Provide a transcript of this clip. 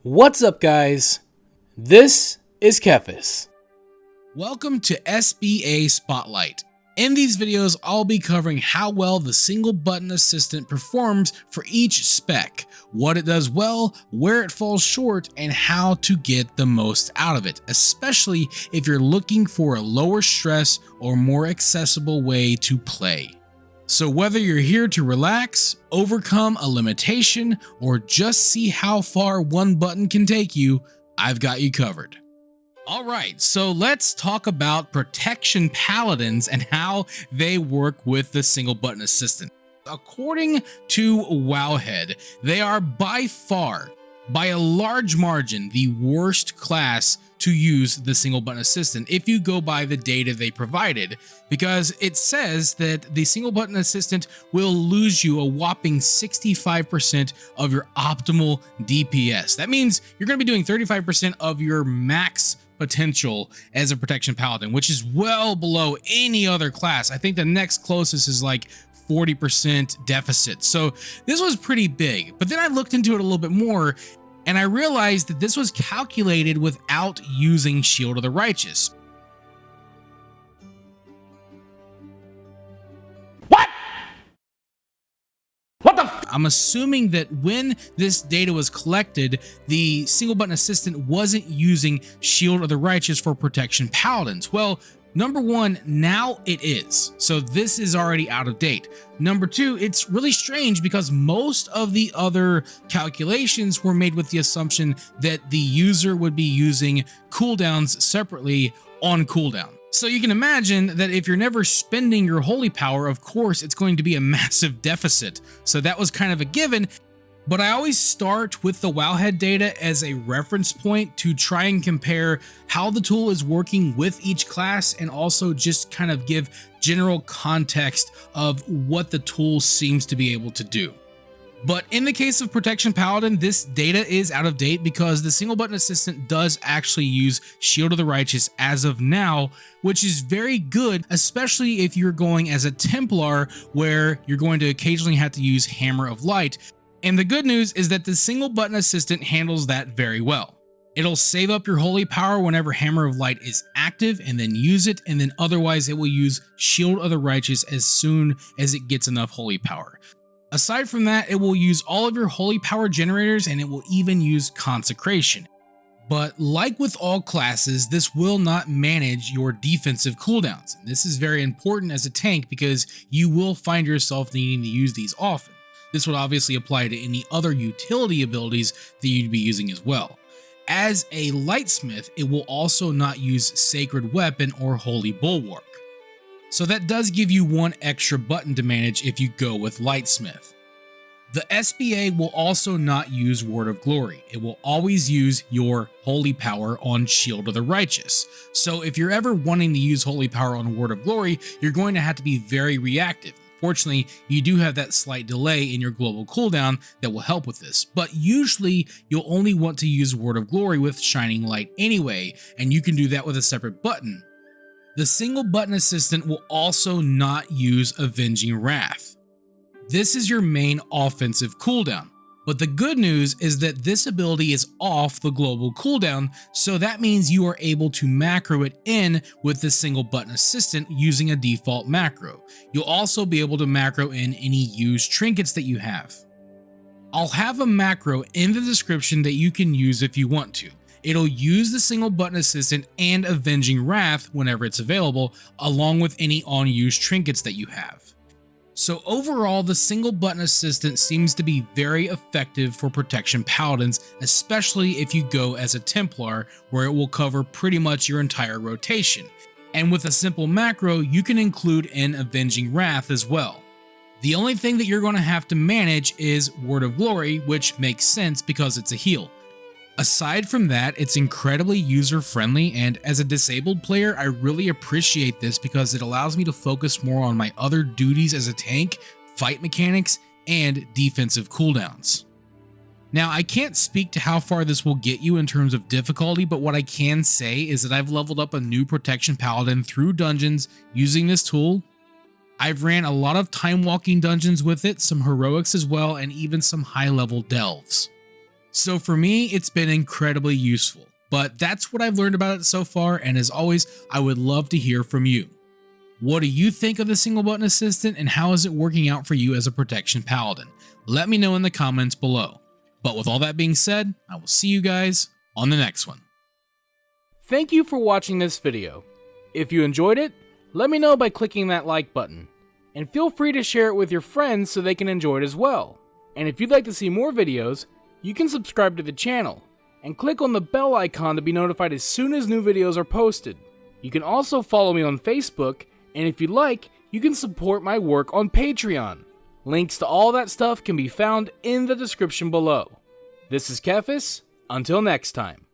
What's up, guys? This is Kephas. Welcome to SBA Spotlight. In these videos, I'll be covering how well the single button assistant performs for each spec, what it does well, where it falls short, and how to get the most out of it, especially if you're looking for a lower stress or more accessible way to play. So whether you're here to relax, overcome a limitation, or just see how far one button can take you, I've got you covered. Alright, so let's talk about protection paladins and how they work with the single button assistant. According to Wowhead, they are by far, by a large margin, the worst class to use the single button assistant if you go by the data they provided, because it says that the single button assistant will lose you a whopping 65% of your optimal DPS. That means you're going to be doing 35% of your max potential as a protection paladin, which is well below any other class. I think the next closest is like 40% deficit. So this was pretty big, but then I looked into it a little bit more and I realized that this was calculated without using Shield of the Righteous. I'm assuming that when this data was collected, the single button assistant wasn't using Shield of the Righteous for protection paladins. Well, number one, now it is. So this is already out of date. Number two, it's really strange because most of the other calculations were made with the assumption that the user would be using cooldowns separately on cooldown. So you can imagine that if you're never spending your holy power, of course, it's going to be a massive deficit. So that was kind of a given, but I always start with the Wowhead data as a reference point to try and compare how the tool is working with each class and also just kind of give general context of what the tool seems to be able to do. But in the case of Protection Paladin, this data is out of date because the single button assistant does actually use Shield of the Righteous as of now, which is very good, especially if you're going as a Templar where you're going to occasionally have to use Hammer of Light. And the good news is that the single button assistant handles that very well. It'll save up your holy power whenever Hammer of Light is active and then use it, and then otherwise it will use Shield of the Righteous as soon as it gets enough holy power. Aside from that, it will use all of your holy power generators and it will even use consecration. But like with all classes, this will not manage your defensive cooldowns. And this is very important as a tank because you will find yourself needing to use these often. This would obviously apply to any other utility abilities that you'd be using as well. As a lightsmith, it will also not use Sacred Weapon or Holy Bulwark. So that does give you one extra button to manage if you go with Lightsmith. The SBA will also not use Word of Glory. It will always use your Holy Power on Shield of the Righteous. So if you're ever wanting to use Holy Power on Word of Glory, you're going to have to be very reactive. Fortunately, you do have that slight delay in your global cooldown that will help with this, but usually you'll only want to use Word of Glory with Shining Light anyway, and you can do that with a separate button. The single button assistant will also not use Avenging Wrath. This is your main offensive cooldown, but the good news is that this ability is off the global cooldown, so that means you are able to macro it in with the single button assistant using a default macro. You'll also be able to macro in any used trinkets that you have. I'll have a macro in the description that you can use if you want to. It'll use the single button assistant and Avenging Wrath whenever it's available, along with any unused trinkets that you have. So overall, the single button assistant seems to be very effective for protection paladins, especially if you go as a Templar, where it will cover pretty much your entire rotation. And with a simple macro, you can include in Avenging Wrath as well. The only thing that you're going to have to manage is Word of Glory, which makes sense because it's a heal. Aside from that, it's incredibly user-friendly, and as a disabled player, I really appreciate this because it allows me to focus more on my other duties as a tank, fight mechanics, and defensive cooldowns. Now, I can't speak to how far this will get you in terms of difficulty, but what I can say is that I've leveled up a new Protection Paladin through dungeons using this tool. I've ran a lot of time walking dungeons with it, some heroics as well, and even some high-level delves. So for me, it's been incredibly useful, but that's what I've learned about it so far. And as always, I would love to hear from you. What do you think of the single button assistant, and how is it working out for you as a protection paladin? Let me know in the comments below. But with all that being said, I will see you guys on the next one. Thank you for watching this video. If you enjoyed it, let me know by clicking that like button. And feel free to share it with your friends so they can enjoy it as well. And if you'd like to see more videos, you can subscribe to the channel and click on the bell icon to be notified as soon as new videos are posted. You can also follow me on Facebook, and if you'd like, you can support my work on Patreon. Links to all that stuff can be found in the description below. This is Kephas. Until next time.